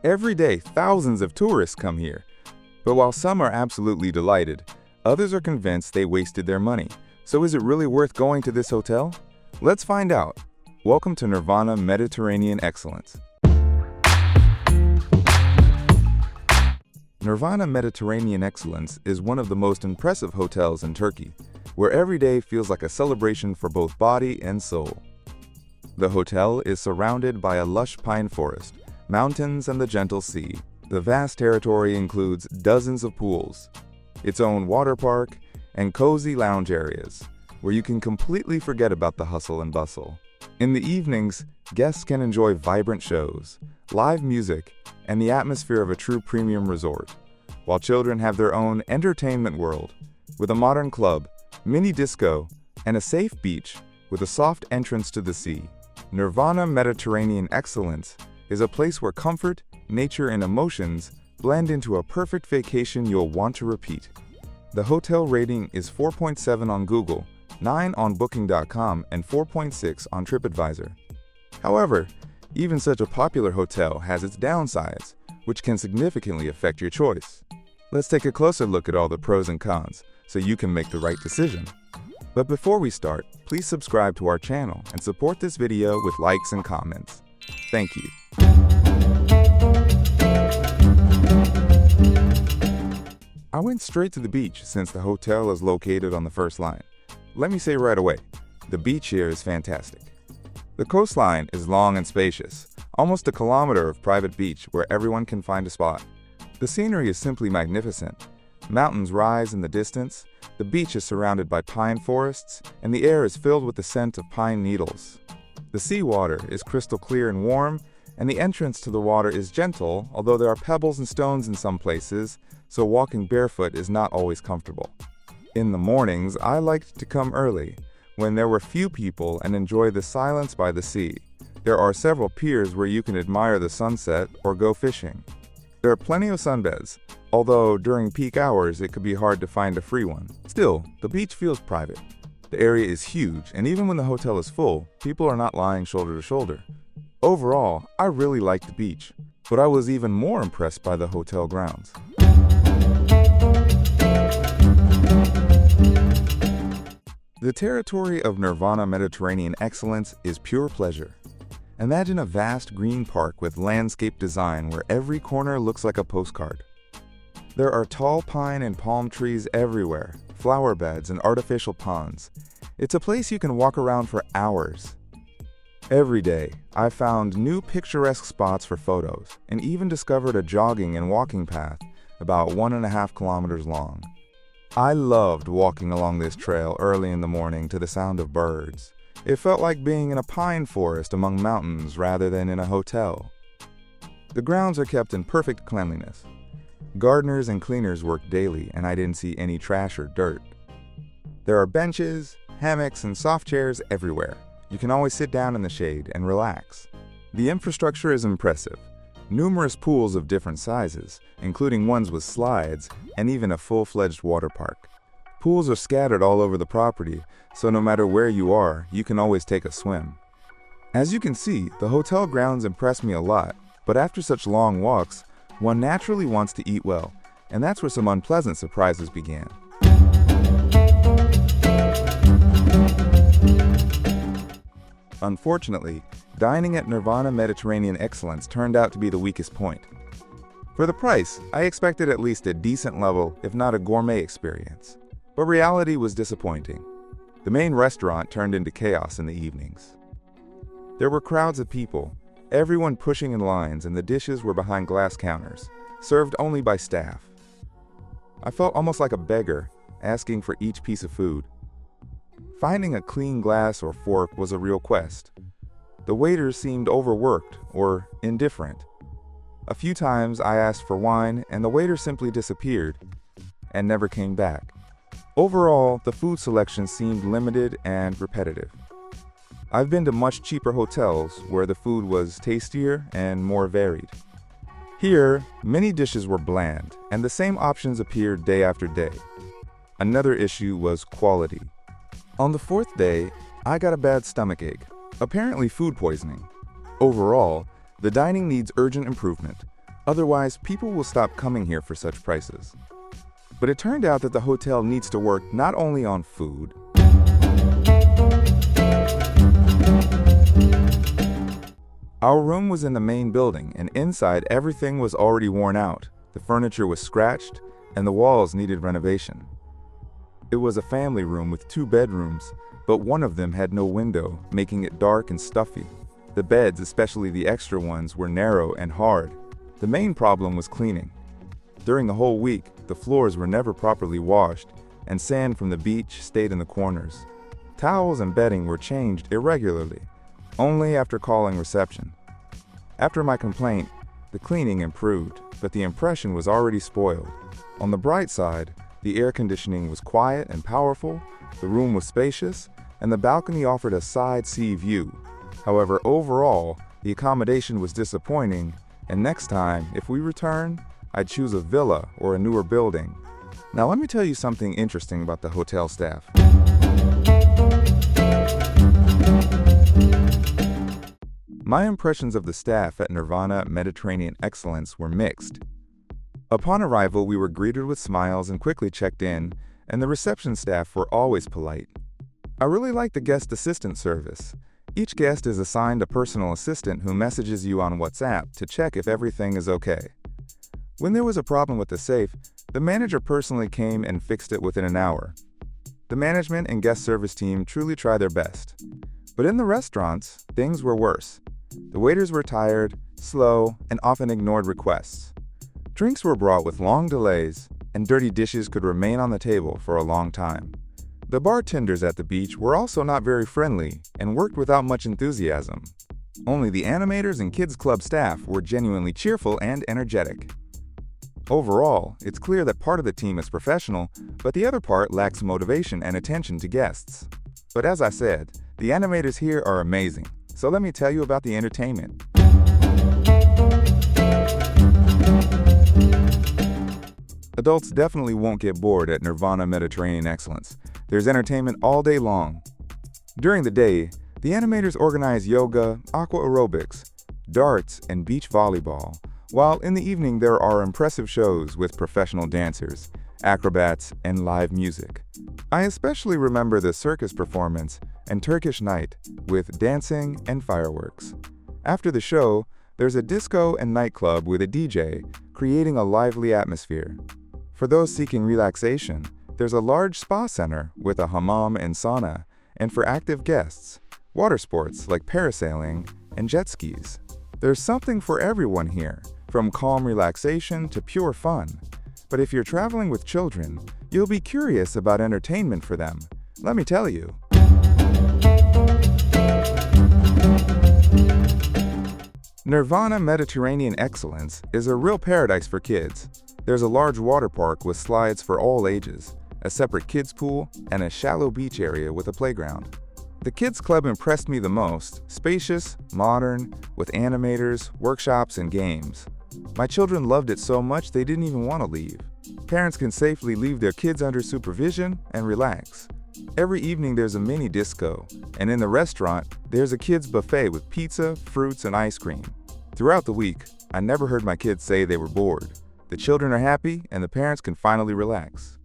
Every day, thousands of tourists come here. But while some are absolutely delighted, others are convinced they wasted their money. So is it really worth going to this hotel? Let's find out. Welcome to Nirvana Mediterranean Excellence. Nirvana Mediterranean Excellence is one of the most impressive hotels in Turkey, where every day feels like a celebration for both body and soul. The hotel is surrounded by a lush pine forest, mountains, and the gentle sea. The vast territory includes dozens of pools, its own water park, and cozy lounge areas, where you can completely forget about the hustle and bustle. In the evenings, guests can enjoy vibrant shows, live music, and the atmosphere of a true premium resort, while children have their own entertainment world, with a modern club, mini disco, and a safe beach with a soft entrance to the sea. Nirvana Mediterranean Excellence is a place where comfort, nature, and emotions blend into a perfect vacation you'll want to repeat. The hotel rating is 4.7 on Google, 9 on Booking.com, and 4.6 on TripAdvisor. However, even such a popular hotel has its downsides, which can significantly affect your choice. Let's take a closer look at all the pros and cons so you can make the right decision. But before we start, please subscribe to our channel and support this video with likes and comments. Thank you. I went straight to the beach since the hotel is located on the first line. Let me say right away, the beach here is fantastic. The coastline is long and spacious, almost a kilometer of private beach where everyone can find a spot. The scenery is simply magnificent. Mountains rise in the distance, the beach is surrounded by pine forests, and the air is filled with the scent of pine needles. The seawater is crystal clear and warm, and the entrance to the water is gentle, although there are pebbles and stones in some places, so walking barefoot is not always comfortable. In the mornings, I liked to come early, when there were few people, and enjoy the silence by the sea. There are several piers where you can admire the sunset or go fishing. There are plenty of sunbeds, although during peak hours it could be hard to find a free one. Still, the beach feels private. The area is huge, and even when the hotel is full, people are not lying shoulder to shoulder. Overall, I really liked the beach, but I was even more impressed by the hotel grounds. The territory of Nirvana Mediterranean Excellence is pure pleasure. Imagine a vast green park with landscape design where every corner looks like a postcard. There are tall pine and palm trees everywhere, flower beds and artificial ponds. It's a place you can walk around for hours. Every day, I found new picturesque spots for photos and even discovered a jogging and walking path about 1.5 kilometers long. I loved walking along this trail early in the morning to the sound of birds. It felt like being in a pine forest among mountains rather than in a hotel. The grounds are kept in perfect cleanliness. Gardeners and cleaners work daily, and I didn't see any trash or dirt. There are benches, hammocks, and soft chairs everywhere. You can always sit down in the shade and relax. The infrastructure is impressive. Numerous pools of different sizes, including ones with slides, and even a full-fledged water park. Pools are scattered all over the property, so no matter where you are, you can always take a swim. As you can see, the hotel grounds impress me a lot, but after such long walks, one naturally wants to eat well, and that's where some unpleasant surprises began. Unfortunately, dining at Nirvana Mediterranean Excellence turned out to be the weakest point. For the price, I expected at least a decent level, if not a gourmet experience. But reality was disappointing. The main restaurant turned into chaos in the evenings. There were crowds of people, everyone pushing in lines, and the dishes were behind glass counters, served only by staff. I felt almost like a beggar, asking for each piece of food. Finding a clean glass or fork was a real quest. The waiters seemed overworked or indifferent. A few times I asked for wine, and the waiter simply disappeared and never came back. Overall, the food selection seemed limited and repetitive. I've been to much cheaper hotels where the food was tastier and more varied. Here, many dishes were bland, and the same options appeared day after day. Another issue was quality. On the fourth day, I got a bad stomachache, apparently food poisoning. Overall, the dining needs urgent improvement. Otherwise, people will stop coming here for such prices. But it turned out that the hotel needs to work not only on food. Our room was in the main building, and inside everything was already worn out. The furniture was scratched, and the walls needed renovation. It was a family room with 2 bedrooms, but one of them had no window, making it dark and stuffy. The beds, especially the extra ones, were narrow and hard. The main problem was cleaning. During the whole week, the floors were never properly washed, and sand from the beach stayed in the corners. Towels and bedding were changed irregularly, only after calling reception. After my complaint, the cleaning improved, but the impression was already spoiled. On the bright side, the air conditioning was quiet and powerful, the room was spacious, and the balcony offered a side sea view. However, overall, the accommodation was disappointing, and next time, if we return, I'd choose a villa or a newer building. Now let me tell you something interesting about the hotel staff. My impressions of the staff at Nirvana Mediterranean Excellence were mixed. Upon arrival, we were greeted with smiles and quickly checked in, and the reception staff were always polite. I really like the guest assistant service. Each guest is assigned a personal assistant who messages you on WhatsApp to check if everything is okay. When there was a problem with the safe, the manager personally came and fixed it within an hour. The management and guest service team truly try their best. But in the restaurants, things were worse. The waiters were tired, slow, and often ignored requests. Drinks were brought with long delays, and dirty dishes could remain on the table for a long time. The bartenders at the beach were also not very friendly and worked without much enthusiasm. Only the animators and kids club staff were genuinely cheerful and energetic. Overall, it's clear that part of the team is professional, but the other part lacks motivation and attention to guests. But as I said, the animators here are amazing, so let me tell you about the entertainment. Adults definitely won't get bored at Nirvana Mediterranean Excellence. There's entertainment all day long. During the day, the animators organize yoga, aqua aerobics, darts, and beach volleyball, while in the evening there are impressive shows with professional dancers, acrobats, and live music. I especially remember the circus performance and Turkish night with dancing and fireworks. After the show, there's a disco and nightclub with a DJ, creating a lively atmosphere. For those seeking relaxation, there's a large spa center with a hammam and sauna, and for active guests, water sports like parasailing and jet skis. There's something for everyone here, from calm relaxation to pure fun. But if you're traveling with children, you'll be curious about entertainment for them. Let me tell you. Nirvana Mediterranean Excellence is a real paradise for kids. There's a large water park with slides for all ages, a separate kids pool, and a shallow beach area with a playground. The kids club impressed me the most, spacious, modern, with animators, workshops, and games. My children loved it so much they didn't even want to leave. Parents can safely leave their kids under supervision and relax. Every evening there's a mini disco, and in the restaurant, there's a kids buffet with pizza, fruits, and ice cream. Throughout the week, I never heard my kids say they were bored. The children are happy, and the parents can finally relax.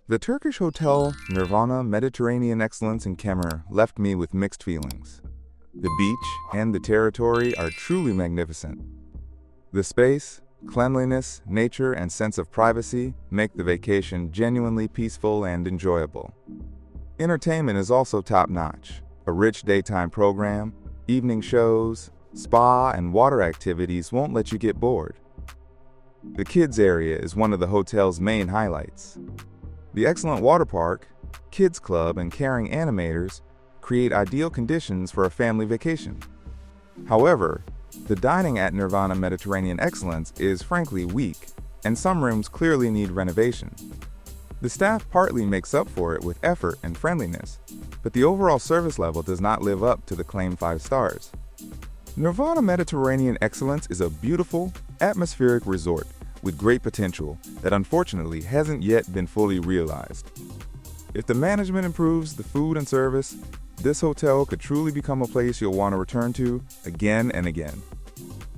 The Turkish hotel Nirvana Mediterranean Excellence in Kemer left me with mixed feelings. The beach and the territory are truly magnificent. The space, cleanliness, nature, and sense of privacy make the vacation genuinely peaceful and enjoyable. Entertainment is also top-notch. A rich daytime program, evening shows, spa, and water activities won't let you get bored. The kids area is one of the hotel's main highlights. The excellent water park, kids club, and caring animators create ideal conditions for a family vacation. However, the dining at Nirvana Mediterranean Excellence is frankly weak, and some rooms clearly need renovation. The staff partly makes up for it with effort and friendliness, but the overall service level does not live up to the claimed 5 stars. Nirvana Mediterranean Excellence is a beautiful, atmospheric resort with great potential that unfortunately hasn't yet been fully realized. If the management improves the food and service, This hotel could truly become a place you'll want to return to again and again.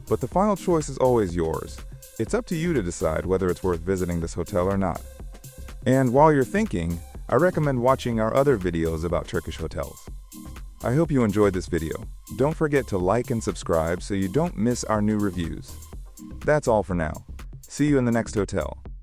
But the final choice is always yours. It's up to you to decide whether it's worth visiting this hotel or not. And while you're thinking, I recommend watching our other videos about Turkish hotels. I hope you enjoyed this video. Don't forget to like and subscribe so you don't miss our new reviews. That's all for now. See you in the next hotel.